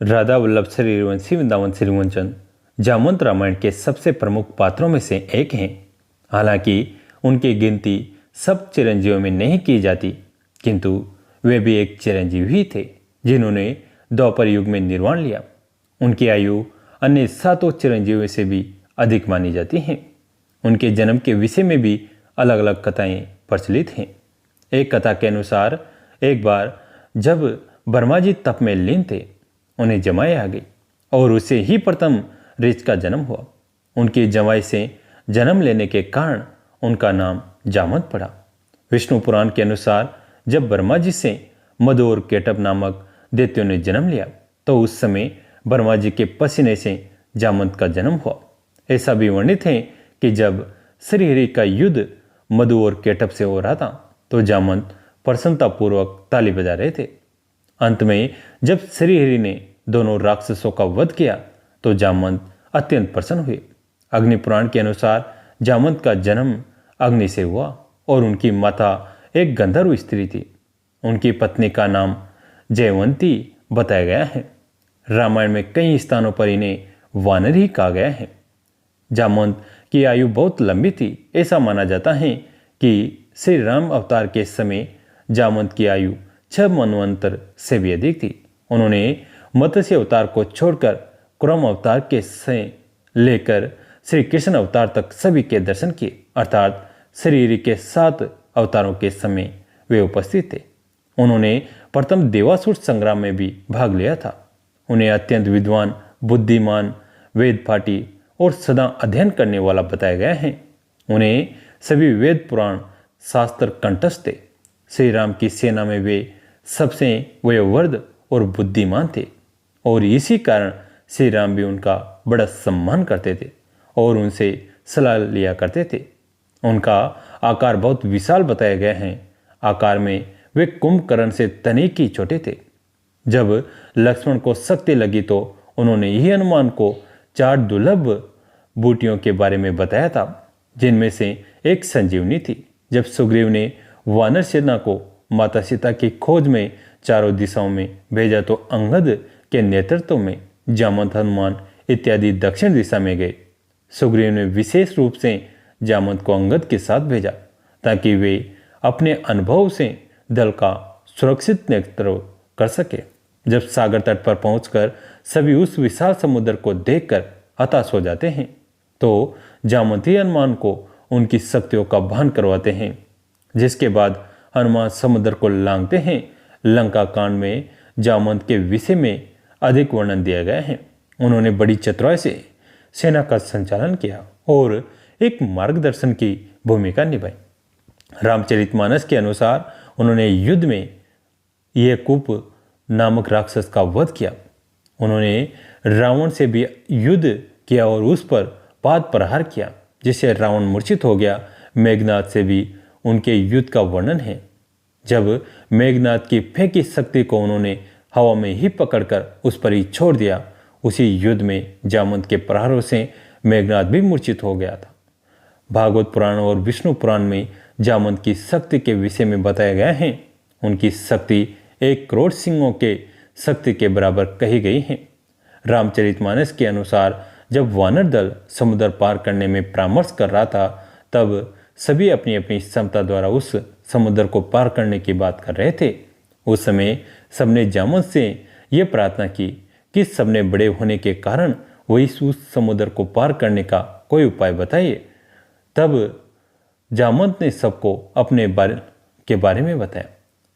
राधा वल्लभ श्रीवंशी वृंदावन श्रीवंचन जामवंत रामायण के सबसे प्रमुख पात्रों में से एक हैं। हालांकि उनकी गिनती सब चिरंजीवियों में नहीं की जाती, किंतु वे भी एक चिरंजीवी ही थे जिन्होंने द्वापर युग में निर्वाण लिया। उनकी आयु अन्य सातों चिरंजीवियों से भी अधिक मानी जाती है। उनके जन्म के विषय में भी अलग अलग कथाएं प्रचलित हैं। एक कथा के अनुसार एक बार जब ब्रह्मा जी तप में लीन थे, उन्हें जमाई आ गई और उससे ही प्रथम ऋच का जन्म हुआ। उनकी जमाई से जन्म लेने के कारण उनका नाम जामवंत पड़ा। विष्णु पुराण के अनुसार जब ब्रह्मा जी से मधु और केटभ नामक दैत्यों ने जन्म लिया, तो उस समय ब्रह्मा जी के पसीने से जामवंत का जन्म हुआ। ऐसा भी वर्णित है कि जब श्रीहरि का युद्ध मधु और केटभ से हो रहा था, तो जामवंत प्रसन्नतापूर्वक ताली बजा रहे थे। अंत में जब श्रीहरि ने दोनों राक्षसों का वध किया, तो जामवंत अत्यंत प्रसन्न हुए। अग्नि पुराण के अनुसार जामवंत का जन्म अग्नि से हुआ और उनकी माता एक गंधर्व स्त्री थी। उनकी पत्नी का नाम जयवंती बताया गया है। रामायण में कई स्थानों पर इन्हें वानर ही कहा गया है। जामवंत की आयु बहुत लंबी थी। ऐसा माना जाता है कि श्री राम अवतार के समय जामवंत की आयु 6 मनवंतर से भी अधिक थी। उन्होंने मत्स्य अवतार को छोड़कर कुरम अवतार के से लेकर श्री कृष्ण अवतार तक सभी के दर्शन किए, अर्थात श्री के 7 अवतारों के समय वे उपस्थित थे। उन्होंने प्रथम देवासुर संग्राम में भी भाग लिया था। उन्हें अत्यंत विद्वान, बुद्धिमान, वेद पाठी और सदा अध्ययन करने वाला बताया गया है। उन्हें सभी वेद पुराण शास्त्र कंठस्थ थे। श्री राम की सेना में वे सबसे वयोवृद्ध और बुद्धिमान थे और इसी कारण श्री राम भी उनका बड़ा सम्मान करते थे और उनसे सलाह लिया करते थे। उनका आकार बहुत विशाल बताया गया है। आकार में वे कुंभकर्ण से तनिक ही छोटे थे। जब लक्ष्मण को शक्ति लगी, तो उन्होंने यही हनुमान को 4 दुर्लभ बूटियों के बारे में बताया था, जिनमें से एक संजीवनी थी। जब सुग्रीव ने वानर सेना को माता सीता की खोज में चारों दिशाओं में भेजा, तो अंगद के नेतृत्व में जामवंत, हनुमान इत्यादि दक्षिण दिशा में गए। सुग्रीव ने विशेष रूप से जामवंत को अंगद के साथ भेजा ताकि वे अपने अनुभव से दल का सुरक्षित नेतृत्व कर सके। जब सागर तट पर पहुंचकर सभी उस विशाल समुद्र को देखकर हताश हो जाते हैं, तो जामवंत ही हनुमान को उनकी शक्तियों का भान करवाते हैं। जिसके बाद हनुमान समुद्र को लांघते हैं। लंका कांड में जामवंत के विषय में अधिक वर्णन दिया गया है। उन्होंने बड़ी चतुराई से सेना का संचालन किया और एक मार्गदर्शन की भूमिका निभाई। रामचरितमानस के अनुसार उन्होंने युद्ध में येकूप नामक राक्षस का वध किया। उन्होंने रावण से भी युद्ध किया और उस पर पाद प्रहार किया, जिससे रावण मूर्छित हो गया। मेघनाद से भी उनके युद्ध का वर्णन है। जब मेघनाद की फेंकी शक्ति को उन्होंने हवा में ही पकड़कर उस पर ही छोड़ दिया, उसी युद्ध में जामवंत के प्रहारों से मेघनाद भी मूर्छित हो गया था। भागवत पुराण और विष्णु पुराण में जामवंत की शक्ति के विषय में बताया गया है। उनकी शक्ति 1 करोड़ सिंहों के शक्ति के बराबर कही गई है। रामचरितमानस के अनुसार जब वानर दल समुद्र पार करने में परामर्श कर रहा था, तब सभी अपनी अपनी क्षमता द्वारा उस समुद्र को पार करने की बात कर रहे थे। उस समय सबने जामवंत से यह प्रार्थना की कि सबने बड़े होने के कारण वही उस समुद्र को पार करने का कोई उपाय बताइए। तब जामवंत ने सबको अपने बारे में बताया।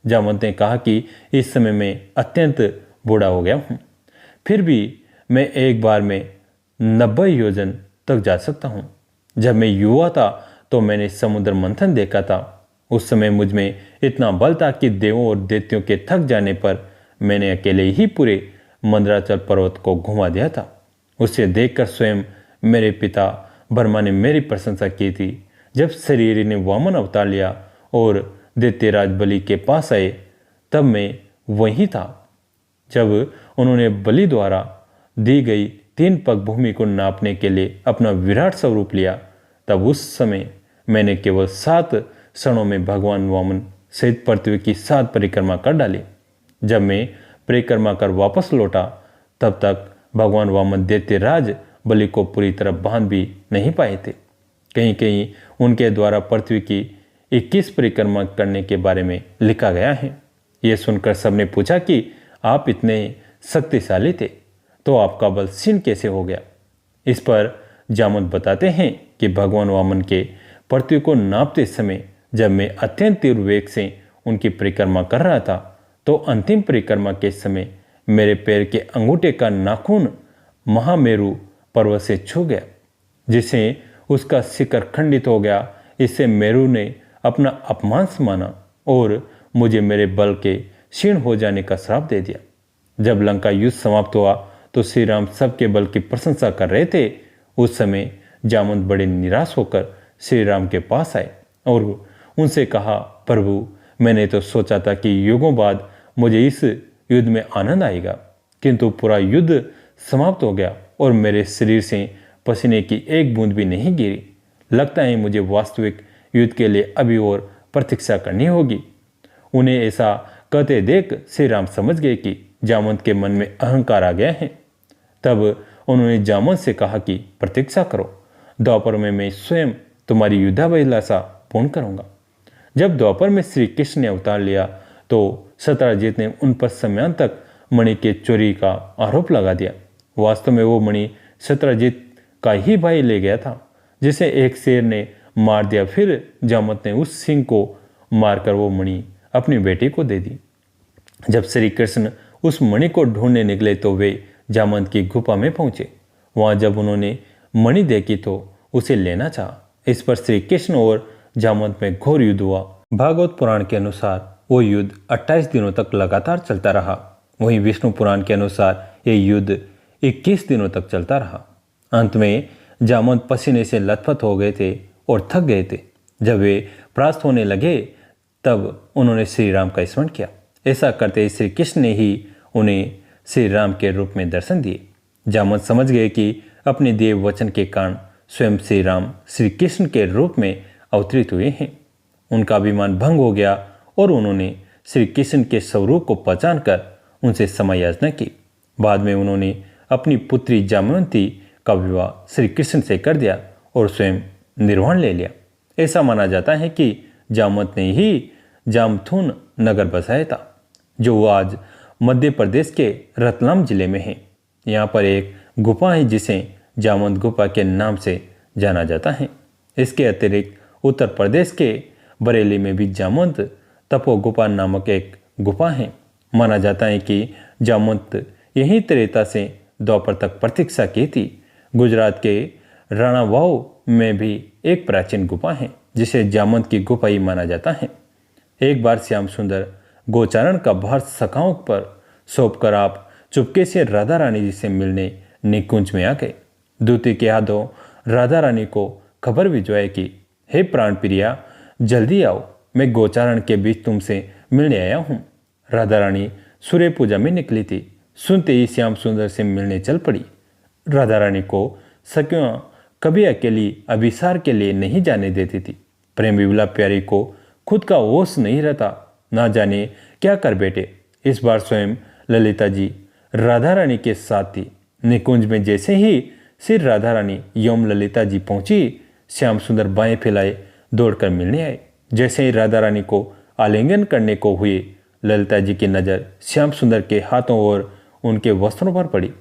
जामवंत ने कहा कि इस समय मैं अत्यंत बूढ़ा हो गया हूँ, फिर भी मैं एक बार में 90 योजन तक जा सकता हूँ। जब मैं युवा था, तो मैंने समुद्र मंथन देखा था। उस समय मुझ में इतना बल था कि देवों और दैत्यों के थक जाने पर मैंने अकेले ही पूरे मंदराचल पर्वत को घुमा दिया था। उसे देखकर स्वयं मेरे पिता ब्रह्मा ने मेरी प्रशंसा की थी। जब शरीर ने वामन अवतार लिया और दैत्यराज बलि के पास आए, तब मैं वहीं था। जब उन्होंने बलि द्वारा दी गई 3 पग भूमि को नापने के लिए अपना विराट स्वरूप लिया, तब उस समय मैंने केवल 7 क्षणों में भगवान वामन सहित पृथ्वी की 7 परिक्रमा कर डाली। जब मैं परिक्रमा कर वापस लौटा, तब तक भगवान वामन दैत्यराज बलि को पूरी तरह बांध भी नहीं पाए थे। कहीं कहीं उनके द्वारा पृथ्वी की 21 परिक्रमा करने के बारे में लिखा गया है। यह सुनकर सबने पूछा कि आप इतने शक्तिशाली थे तो आपका बल क्षीण कैसे हो गया। इस पर जामवंत बताते हैं कि भगवान वामन के पृथ्वी को नापते समय जब मैं अत्यंत तीव्र वेग से उनकी परिक्रमा कर रहा था तो अंतिम परिक्रमा के समय मेरे पैर के अंगूठे का नाखून महामेरु पर्वत से छू गया, जिससे उसका शिखर खंडित हो गया। इससे मेरु ने अपना अपमान माना और मुझे मेरे बल के क्षीण हो जाने का श्राप दे दिया। जब लंका युद्ध समाप्त हुआ तो श्री राम सबके बल की प्रशंसा कर रहे थे। उस समय जामवंत बड़े निराश होकर श्री राम के पास आए और उनसे कहा, प्रभु, मैंने तो सोचा था कि युगों बाद मुझे इस युद्ध में आनंद आएगा, किंतु पूरा युद्ध समाप्त हो गया और मेरे शरीर से पसीने की एक बूंद भी नहीं गिरी। लगता है मुझे वास्तविक युद्ध के लिए अभी और प्रतीक्षा करनी होगी। उन्हें ऐसा कहते देख श्री राम समझ गए कि जामवंत के मन में अहंकार आ गया है। तब उन्होंने जामवंत से कहा कि प्रतीक्षा करो, द्वापर में मैं स्वयं तुम्हारी युद्धाभिलाषा पूर्ण करूंगा। जब द्वापर में श्री कृष्ण ने अवतार लिया तो सत्यजित ने उन पर समयांतक मणि के चोरी का आरोप लगा दिया। वास्तव में वो मणि सत्यजित का ही भाई ले गया था, जिसे एक शेर ने मार दिया। फिर जामवंत ने उस सिंह को मारकर वो मणि अपनी बेटी को दे दी। जब श्री कृष्ण उस मणि को ढूंढने निकले तो वे जामवंत की गुफा में पहुंचे। वहां जब उन्होंने मणि देखी तो उसे लेना चाहा। इस पर श्री कृष्ण और जामवंत में घोर युद्ध हुआ। भागवत पुराण के अनुसार वो युद्ध 28 दिनों तक लगातार चलता रहा। वहीं विष्णु पुराण के अनुसार ये युद्ध 21 दिनों तक चलता रहा। अंत में जामवंत पसीने से लथपथ हो गए थे और थक गए थे। जब वे परास्त होने लगे तब उन्होंने श्री राम का स्मरण किया। ऐसा करते श्री कृष्ण ने ही उन्हें श्री राम के रूप में दर्शन दिए। जामवंत समझ गए कि अपने देव वचन के कारण स्वयं श्री राम श्री कृष्ण के रूप में अवतरित हुए हैं। उनका अभिमान भंग हो गया और उन्होंने श्री कृष्ण के स्वरूप को पहचान कर उनसे क्षमा याचना की। बाद में उन्होंने अपनी पुत्री जामवंती का विवाह श्री कृष्ण से कर दिया और स्वयं निर्वाण ले लिया। ऐसा माना जाता है कि जामवंत ने ही जामथून नगर बसाया था, जो आज मध्य प्रदेश के रतलाम जिले में है। यहाँ पर एक गुफा है जिसे जामवंत गुफा के नाम से जाना जाता है। इसके अतिरिक्त उत्तर प्रदेश के बरेली में भी जामवंत तपो गुफा नामक एक गुफा है। माना जाता है कि जामवंत यही त्रेता से द्वापर तक प्रतीक्षा की थी। गुजरात के राणावाव में भी एक प्राचीन गुफा है जिसे जामवंत की गुफा ही माना जाता है। एक बार श्याम सुंदर गोचारण का भार सखाओं पर सौंपकर आप चुपके से राधा रानी जी से मिलने निकुंज में आ गए। दूती के हाथों राधा रानी को खबर भिजवाई कि हे प्राण प्रिया, जल्दी आओ, मैं गोचारण के बीच तुमसे मिलने आया हूँ। राधा रानी सूर्य पूजा में निकली थी। सुनते ही श्याम सुंदर से मिलने चल पड़ी। राधा रानी को सखियां कभी अकेली अभिसार के लिए नहीं जाने देती थी। प्रेम विवला प्यारी को खुद का होश नहीं रहता, ना जाने क्या कर बैठे। इस बार स्वयं ललिता जी राधा रानी के साथ थी। निकुंज में जैसे ही श्री राधा रानी यौम ललिता जी पहुंची, श्याम सुंदर बाएं फैलाए दौड़कर मिलने आए। जैसे ही राधा रानी को आलिंगन करने को हुए, ललिता जी की नज़र श्याम सुंदर के हाथों और उनके वस्त्रों पर पड़ी।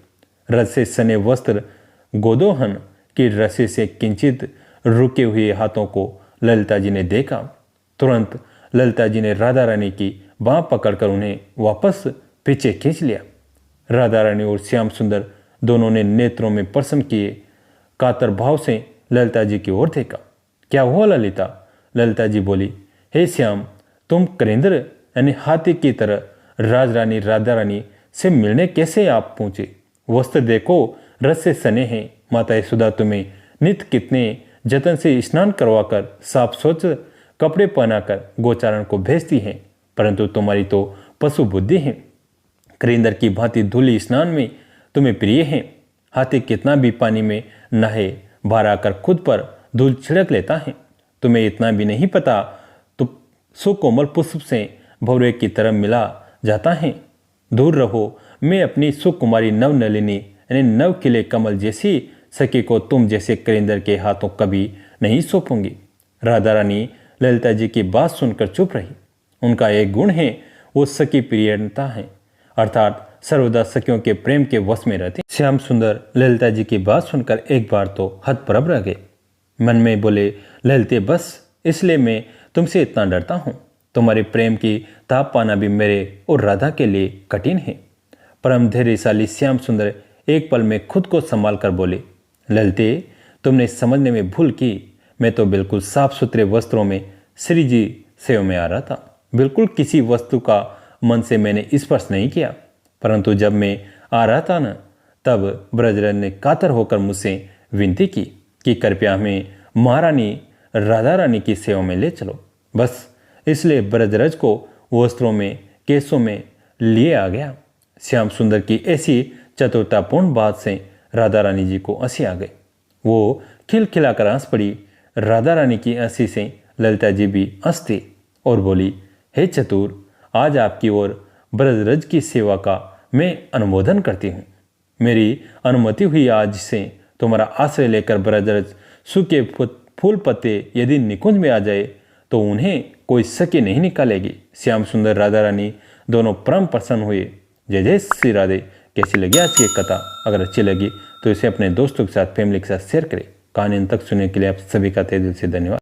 रस से सने वस्त्र गोदोहन की रस्सी से किंचित रुके हुए हाथों को ललिता जी ने देखा। तुरंत ललिता जी ने राधा रानी की बाँह पकड़कर उन्हें वापस पीछे खींच लिया। राधा रानी और श्याम सुंदर दोनों ने नेत्रों में प्रसन्न किए कातर भाव से ललिता जी की ओर देखा। क्या हुआ ललिता? ललिता जी बोली, हे श्याम, तुम करेंद्र यानी हाथी की तरह राजरानी राधा रानी से मिलने कैसे आप पहुंचे? वस्त्र देखो, रस से सने हैं। माता यशोदा तुम्हें नित्य कितने जतन से स्नान करवाकर साफ स्वच्छ कपड़े पहनाकर गोचारण को भेजती हैं, परंतु तुम्हारी तो पशु बुद्धि है। करेंद्र की भांति धूली स्नान में तुम्हें प्रिय है। हाथी कितना भी पानी में नहाए, बाहर आकर खुद पर धूल छिड़क लेता है। तुम्हें इतना भी नहीं पता तो सुकोमल पुष्प से भौरे की तरह मिला जाता है। दूर रहो, मैं अपनी सुकुमारी नवनलिनी यानी नव खिले कमल जैसी सखी को तुम जैसे करिंदर के हाथों कभी नहीं सौंपूंगी। राधा रानी ललिता जी की बात सुनकर चुप रही। उनका एक गुण है, वो सखी प्रियता है, अर्थात सर्वदा सखियों के प्रेम के वश में रहते। श्याम सुंदर ललिता जी की बात सुनकर एक बार तो हतप्रभ रह गए। मन में बोले, ललिते बस इसलिए मैं तुमसे इतना डरता हूँ। तुम्हारे प्रेम की ताप पाना भी मेरे और राधा के लिए कठिन है। परम धैर्यशाली श्याम सुंदर एक पल में खुद को संभाल कर बोले, ललिते तुमने समझने में भूल की। मैं तो बिल्कुल साफ सुथरे वस्त्रों में श्री जी सेवा में आ रहा था। बिल्कुल किसी वस्तु का मन से मैंने स्पर्श नहीं किया। परंतु जब मैं आ रहा था न, तब ब्रजराज ने कातर होकर मुझसे विनती की कि कृपया हमें महारानी राधा रानी की सेवा में ले चलो। बस इसलिए ब्रजराज को वस्त्रों में केसों में लिए आ गया। श्याम सुंदर की ऐसी चतुरतापूर्ण बात से राधा रानी जी को हंसी आ गई। वो खिलखिलाकर हंस पड़ी। राधा रानी की हंसी से ललिता जी भी हंसती और बोली, हे चतुर, आज आपकी ओर ब्रजराज की सेवा का मैं अनुमोदन करती हूँ। मेरी अनुमति हुई आज से तुम्हारा आश्रय लेकर ब्रजराज सूखे फूल पत्ते यदि निकुंज में आ जाए तो उन्हें कोई सके नहीं निकालेगी। श्याम सुंदर राधा रानी दोनों परम प्रसन्न हुए। जय जय श्री राधे। कैसी लगी आज की कथा? अगर अच्छी लगी तो इसे अपने दोस्तों के साथ, फैमिली के साथ शेयर करें। कहानी अंत तक सुनने के लिए आप सभी का तहे दिल से धन्यवाद।